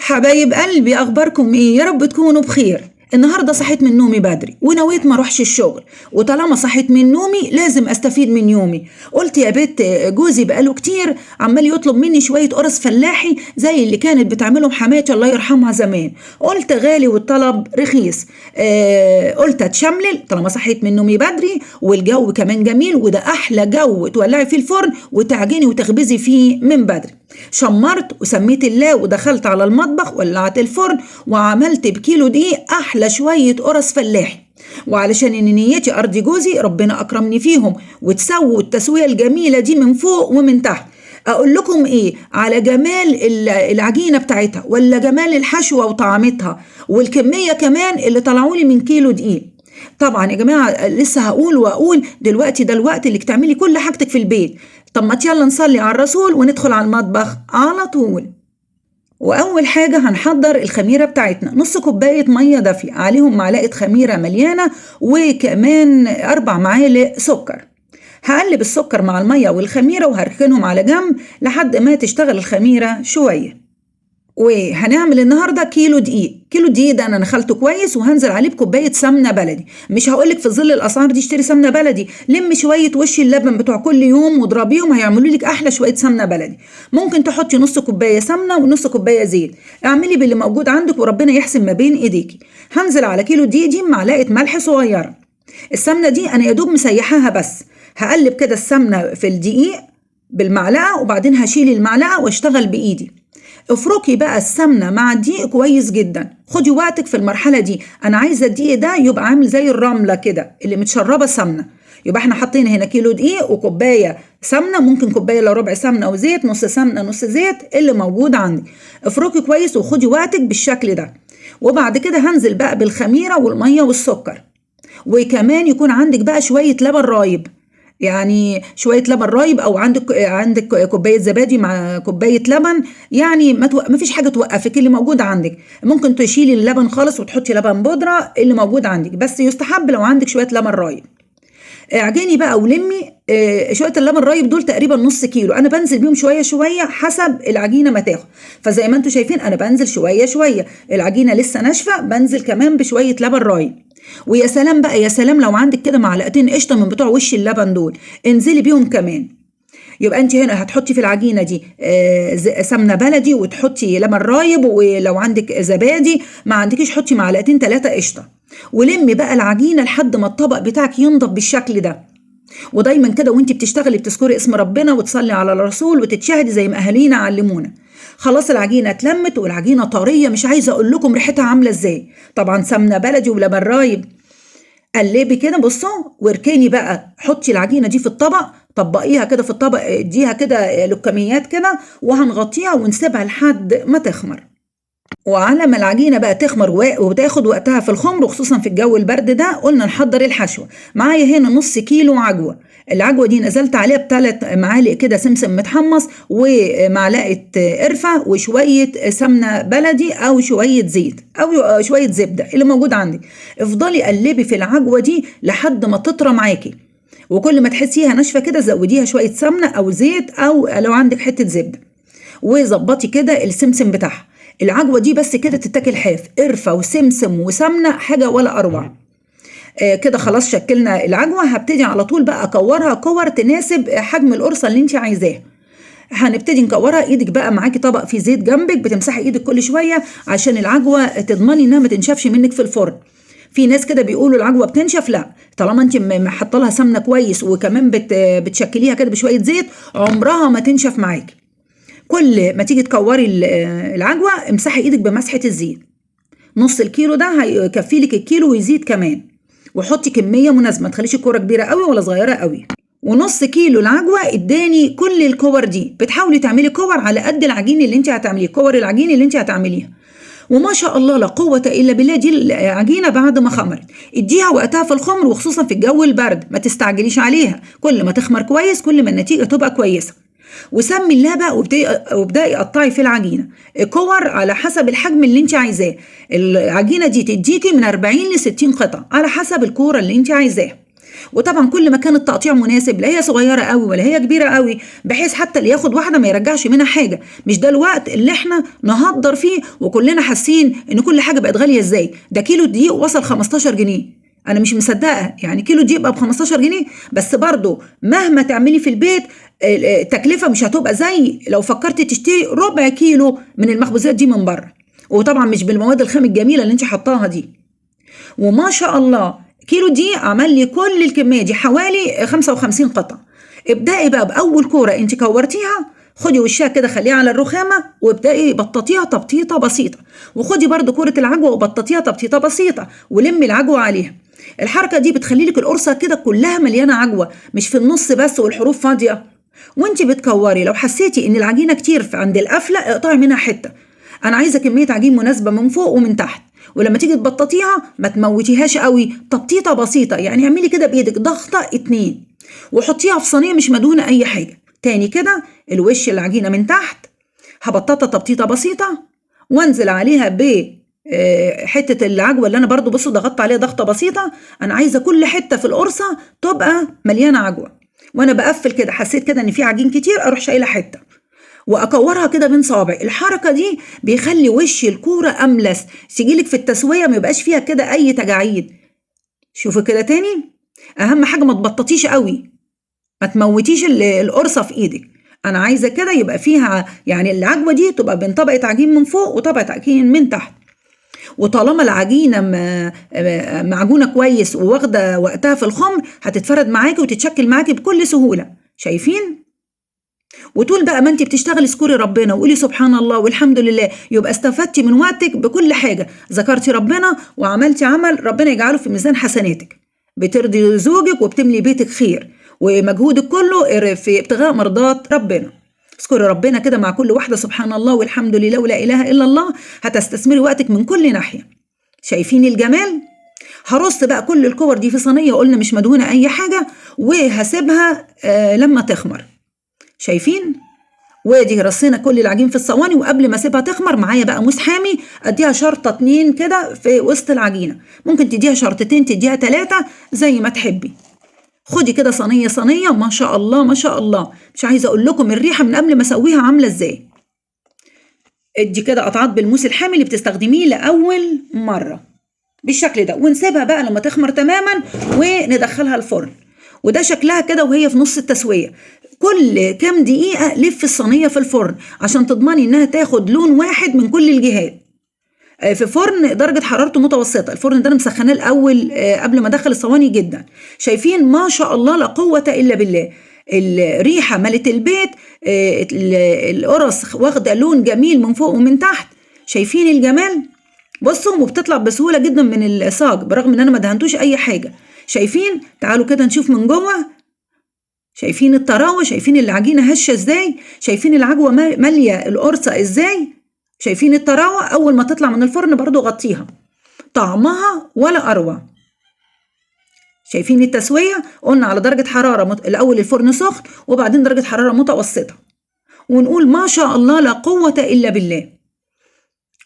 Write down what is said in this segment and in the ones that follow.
حبايب قلبي، اخباركم ايه؟ يا رب تكونوا بخير. النهارده صحيت من نومي بدري ونويت ما اروحش الشغل، وطالما صحيت من نومي لازم استفيد من يومي. قلت يا بيت جوزي بقاله كتير عمال يطلب مني شويه قرص فلاحي زي اللي كانت بتعملهم حماتي الله يرحمها زمان. قلت غالي والطلب رخيص. قلت اتشملل طالما صحيت من نومي بدري والجو كمان جميل، وده احلى جو تولعي فيه الفرن وتعجني وتخبزي فيه من بدري. شمرت وسميت الله ودخلت على المطبخ، ولعت الفرن وعملت بكيلو دقيق احلى شويه قرص فلاحي. وعلشان ان نيتي ارضي جوزي ربنا اكرمني فيهم وتسووا التسويه الجميله دي من فوق ومن تحت. اقول لكم ايه على جمال العجينه بتاعتها، ولا جمال الحشوه وطعمتها، والكميه كمان اللي طلعولي من كيلو دقيق. طبعا يا جماعه لسه هقول واقول دلوقتي ده الوقت اللي تعملي كل حاجتك في البيت. طب ما يلا نصلي على الرسول وندخل على المطبخ على طول. واول حاجه هنحضر الخميره بتاعتنا، نص كوبايه ميه دافيه عليهم معلقه خميره مليانه وكمان 4 معالق سكر. هقلب السكر مع الميه والخميره وهركنهم على جنب لحد ما تشتغل الخميره شويه. وهنعمل النهارده كيلو دقيق. كيلو دقيق ده انا نخلته كويس وهنزل عليه بكوبايه سمنه بلدي. مش هقولك في ظل الاسعار دي اشتري سمنه بلدي، لم شويه وش اللبن بتوع كل يوم واضربيهم هيعملوا لك احلى شويه سمنه بلدي. ممكن تحطي نص كوبايه سمنه ونص كوبايه زيت، اعملي باللي موجود عندك وربنا يحسن ما بين ايديكي. هنزل على كيلو دقيق دي معلقه ملح صغيره. السمنه دي انا يا دوب مسيحاها بس. هقلب كده السمنه في الدقيق بالمعلقه وبعدين هشيل المعلقه واشتغل بايدي. افركي بقى السمنه مع الدقيق كويس جدا. خدي وقتك في المرحله دي. انا عايزه الدقيق ده يبقى عامل زي الرمله كده اللي متشربه سمنه. يبقى احنا حاطين هنا كيلو دقيق وكوبايه سمنه، ممكن كوبايه الا ربع سمنه وزيت، نص سمنه نص زيت اللي موجود عندك. افركي كويس وخدي وقتك بالشكل ده. وبعد كده هنزل بقى بالخميره والميه والسكر، وكمان يكون عندك بقى شويه لبن رايب، يعني شوية لبن رايب، أو عندك كوباية زبادي مع كوباية لبن. يعني ما فيش حاجة توقفك، اللي موجود عندك. ممكن تشيلي اللبن خالص وتحطي لبن بودرة اللي موجود عندك، بس يستحب لو عندك شوية لبن رايب. اعجني بقى ولمي شويه اللبن الرايب دول تقريبا نص كيلو. انا بنزل بيهم شويه شويه حسب العجينه ما تاخد، فزي ما انتم شايفين انا بنزل شويه شويه. العجينه لسه ناشفه بنزل كمان بشويه لبن رايب. ويا سلام بقى، يا سلام لو عندك كده معلقتين قشطه من بتوع وش اللبن دول انزلي بيهم كمان. يبقى انت هنا هتحطي في العجينه دي سمنه بلدي وتحطي لبن رايب، ولو عندك زبادي ما عندكيش حطي معلقتين 3 قشطه. ولمي بقى العجينه لحد ما الطبق بتاعك ينضف بالشكل ده. ودايما كده وانت بتشتغلي بتذكري اسم ربنا وتصلي على الرسول وتتشهدي زي ما اهالينا علمونا. خلاص العجينه اتلمت والعجينه طريه، مش عايزه اقول لكم ريحتها عامله ازاي. طبعا سمنه بلدي ولبن رايب. قلبي كده بصوا واركني بقى. حطي العجينه دي في الطبق، طبقيها كده في الطبق، اديها كده لكميات كده وهنغطيها ونسيبها لحد ما تخمر. وعلى ما العجينه بقى تخمر وتاخد وقتها في الخمر، وخصوصا في الجو البرد ده، قلنا نحضر الحشوه. معايا هنا نص كيلو عجوه. العجوه دي نزلت عليها ب3 معالق كده سمسم متحمص، ومعلقه قرفه، وشويه سمنه بلدي او شويه زيت او شويه زبده اللي موجود عندك. افضلي قلبي في العجوه دي لحد ما تطرى معاكي، وكل ما تحسيها ناشفه كده زوديها شويه سمنه او زيت او لو عندك حته زبده. وظبطي كده السمسم بتاعها. العجوه دي بس كده تتاكل حاف، قرفه وسمسم وسمنه حاجه ولا اروع. كده خلاص شكلنا العجوه. هبتدي على طول بقى اكورها كور تناسب حجم القرصه اللي انت عايزاه. هنبتدي نكورها. ايدك بقى معاكي طبق فيه زيت جنبك، بتمسحي ايدك كل شويه عشان العجوه تضمني انها ما تنشفش منك في الفرن. في ناس كده بيقولوا العجوه بتنشف، لا، طالما انت حاطه لها سمنه كويس وكمان بتشكليها كده بشويه زيت عمرها ما تنشف معاكي. كل ما تيجي تكوري العجوه امسحي ايدك بمسحه الزيت. نص الكيلو ده هيكفي لك الكيلو ويزيد كمان. وحطي كميه مناسبه، ما تخليش الكوره كبيره قوي ولا صغيره قوي. ونص كيلو العجوه اداني كل الكور دي. بتحاولي تعملي كور على قد العجين اللي انت هتعمليه، كور العجين اللي انت هتعمليها. وما شاء الله لا قوه الا بالله، دي العجينه بعد ما خمرت اديها وقتها في الخمر، وخصوصا في الجو البرد ما تستعجليش عليها. كل ما تخمر كويس كل ما النتيجه تبقى كويسه. وسمي الله بقى وابدأي قطعي في العجينه كور على حسب الحجم اللي انت عايزاه. العجينه دي تديكي من 40 ل 60 قطعه على حسب الكوره اللي انت عايزاها. وطبعا كل ما كان التقطيع مناسب، لا هي صغيره قوي ولا هي كبيره قوي، بحيث حتى اللي ياخد واحده ما يرجعش منها حاجه. مش ده الوقت اللي احنا نهدر فيه وكلنا حاسين ان كل حاجه بقت غاليه ازاي؟ ده كيلو الدقيق وصل 15 جنيه. انا مش مصدقه، يعني كيلو دقيق بقى ب 15 جنيه. بس برضو مهما تعملي في البيت التكلفه مش هتبقى زي لو فكرتي تشتري ربع كيلو من المخبوزات دي من بره، وطبعا مش بالمواد الخام الجميله اللي انت حطاها دي. وما شاء الله كيلو دي عمل لي كل الكميه دي حوالي 55 قطعه. ابدأي بقى باول كوره انت كورتيها، خدي وشها كده خليها على الرخامه وابدأي بططيها تبطيطه بسيطه، وخدي برضو كوره العجوه وبططيها تبطيطه بسيطه ولمي العجوه عليها. الحركه دي بتخلي لك القرصه كده كلها مليانه عجوه، مش في النص بس والحروف فاضيه. وانت بتكوري لو حسيتي ان العجينه كتير عند القفله اقطعي منها حته. انا عايزه كميه عجين مناسبه من فوق ومن تحت. ولما تيجي تبططيها ما تموتيهاش قوي، تبطيطه بسيطه، يعني اعملي كده بايدك ضغطه 2 وحطيها في صينيه مش مدهونه اي حاجه. تاني كده الوش العجينه من تحت هبططها تبطيطه بسيطه، وانزل عليها ب حته العجوه اللي انا برضو بصوا ضغطت عليها ضغطه بسيطه. انا عايزه كل حته في القرصه تبقى مليانه عجوه، وانا بقفل كده حسيت كده ان في عجين كتير اروح شايله حته واكورها كده بين صوابعي. الحركه دي بيخلي وش الكوره املس، تجيلك في التسويه ما يبقاش فيها كده اي تجاعيد. شوفوا كده تاني، اهم حاجه ما تبططيش قوي، ما تموتيش القرصه في ايدك. انا عايزه كده يبقى فيها يعني العجوه دي تبقى بين طبقه عجين من فوق وطبقه عجين من تحت. وطالما العجينه معجونه كويس وواخده وقتها في الخمر هتتفرد معاكي وتتشكل معاكي بكل سهوله. شايفين؟ وطول بقى ما انت بتشتغلي اذكري ربنا وقولي سبحان الله والحمد لله، يبقى استفدتي من وقتك بكل حاجه، ذكرتي ربنا وعملتي عمل ربنا يجعله في ميزان حسناتك، بترضي زوجك وبتملي بيتك خير، ومجهودك كله في ابتغاء مرضات ربنا. اذكري ربنا كده مع كل واحده سبحان الله والحمد لله ولا اله الا الله، هتستثمري وقتك من كل ناحيه. شايفين الجمال؟ هرص بقى كل الكور دي في صينيه قلنا مش مدهونه اي حاجه، وهسيبها لما تخمر. شايفين؟ وادي رصينا كل العجين في الصواني، وقبل ما اسيبها تخمر معايا بقى موس حامي اديها شرطه 2 كده في وسط العجينه، ممكن تديها شرطتين تديها 3 زي ما تحبي. خدي كده صينيه صينيه، ما شاء الله ما شاء الله، مش عايزه اقول لكم الريحه من قبل ما اسويها عامله ازاي. ادي كده قطعات بالموس الحامي اللي بتستخدميه لاول مره بالشكل ده، ونسيبها بقى لما تخمر تماما وندخلها الفرن. وده شكلها كده وهي في نص التسويه. كل كام دقيقة لف الصينية في الفرن عشان تضمني انها تاخد لون واحد من كل الجهات. في فرن درجة حرارته متوسطة، الفرن ده انا مسخناه الاول قبل ما ادخل الصواني جدا. شايفين ما شاء الله لا قوة الا بالله، الريحة ملت البيت، القرص واخدة لون جميل من فوق ومن تحت. شايفين الجمال؟ بصوا وبتطلع بسهولة جدا من الصاج برغم ان انا ما دهنتوش اي حاجة. شايفين؟ تعالوا كده نشوف من جوه. شايفين الطراوه؟ شايفين العجينه هشه ازاي؟ شايفين العجوه ماليه القرصه ازاي؟ شايفين الطراوه؟ اول ما تطلع من الفرن برضو غطيها، طعمها ولا اروع. شايفين التسويه؟ قلنا على درجه حراره الاول الفرن سخن وبعدين درجه حراره متوسطه، ونقول ما شاء الله لا قوه الا بالله.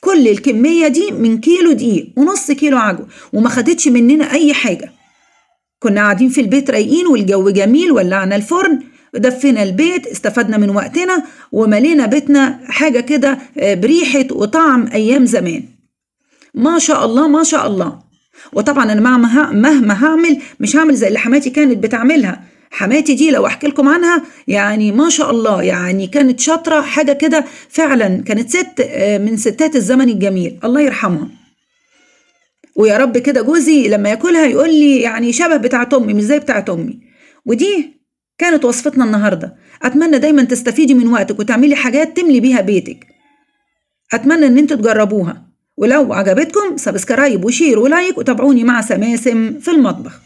كل الكميه دي من كيلو دقيق ونص كيلو عجوه، وما خدتش مننا اي حاجه. كنا قاعدين في البيت رايقين والجو جميل، ولعنا الفرن دفينا البيت، استفدنا من وقتنا وملينا بيتنا حاجة كده بريحة وطعم أيام زمان. ما شاء الله ما شاء الله. وطبعا أنا مهما هعمل مش هعمل زي اللي حماتي كانت بتعملها. حماتي دي لو أحكي لكم عنها يعني ما شاء الله، يعني كانت شاطرة حاجة كده فعلا، كانت ست من ستات الزمن الجميل الله يرحمها. ويا رب كده جوزي لما ياكلها يقول لي يعني شبه بتاعت امي مش زي بتاعت امي. ودي كانت وصفتنا النهارده. اتمنى دايما تستفيدي من وقتك وتعملي حاجات تملي بيها بيتك. اتمنى ان انتوا تجربوها، ولو عجبتكم سبسكرايب وشير ولايك، وتابعوني مع سماسم في المطبخ.